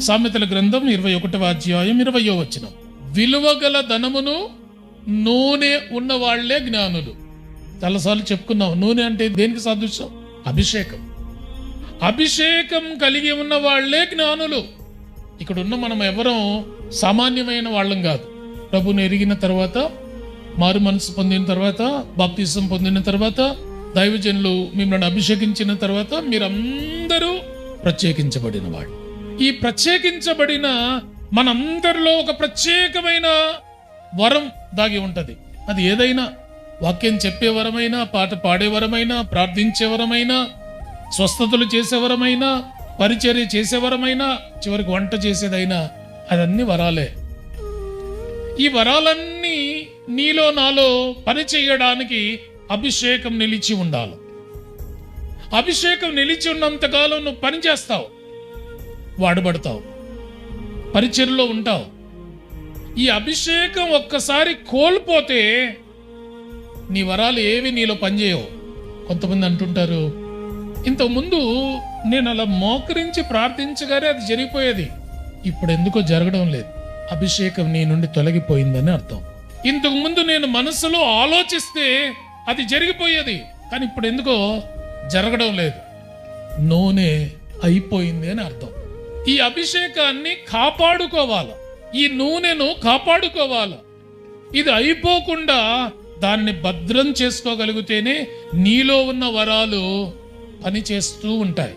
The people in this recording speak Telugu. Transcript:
సామెతల గ్రంథం 21వ అధ్యాయం 20వ వచనం. విలువగల ధనమును నూనె ఉన్న వాళ్లే జ్ఞానులు. చాలాసార్లు చెప్పుకున్నాం, నూనె అంటే దేనికి సాదృశ్యం? అభిషేకం. అభిషేకం కలిగి ఉన్న వాళ్లే జ్ఞానులు. ఇక్కడ ఉన్న మనం ఎవరం సామాన్యమైన వాళ్ళం కాదు. ప్రభుని ఎరిగిన తర్వాత, మారు మనసు పొందిన తర్వాత, బాప్తిసం పొందిన తర్వాత, దైవజనులు మిమ్మల్ని అభిషేకించిన తర్వాత మీరందరూ ప్రత్యేకించబడిన వాళ్ళు. ఈ ప్రత్యేకించబడిన మనందరిలో ఒక ప్రత్యేకమైన వరం దాగి ఉంటది. అది ఏదైనా, వాక్యం చెప్పే వరమైనా, పాట పాడే వరమైనా, ప్రార్థించే వరమైనా, స్వస్థతలు చేసే వరమైనా, పరిచర్య చేసే వరమైనా, చివరికి వంట చేసేదైనా, అదన్నీ వరాలే. ఈ వరాలన్నీ నీలో నాలో పని చేయడానికి అభిషేకం నిలిచి ఉండాలి. అభిషేకం నిలిచి ఉన్నంతకాలం నువ్వు పని చేస్తావు, వాడబడతావు, పరిచర్యలో ఉంటావు. ఈ అభిషేకం ఒక్కసారి కోల్పోతే నీ వరాలు ఏవి నీలో పనిచేయవు. కొంతమంది అంటుంటారు, ఇంతకుముందు నేను అలా మోకరించి ప్రార్థించగానే అది జరిగిపోయేది, ఇప్పుడు ఎందుకో జరగడం లేదు. అభిషేకం నీ నుండి తొలగిపోయిందని అర్థం. ఇంతకు ముందు నేను మనసులో ఆలోచిస్తే అది జరిగిపోయేది, కానీ ఇప్పుడు ఎందుకో జరగడం లేదు. నూనె అయిపోయింది అని అర్థం. ఈ అభిషేకాన్ని కాపాడుకోవాలి, ఈ నూనెను కాపాడుకోవాలి. ఇది అయిపోకుండా దాన్ని భద్రం చేసుకోగలిగితేనే నీలో ఉన్న వరాలు పని చేస్తూ ఉంటాయి.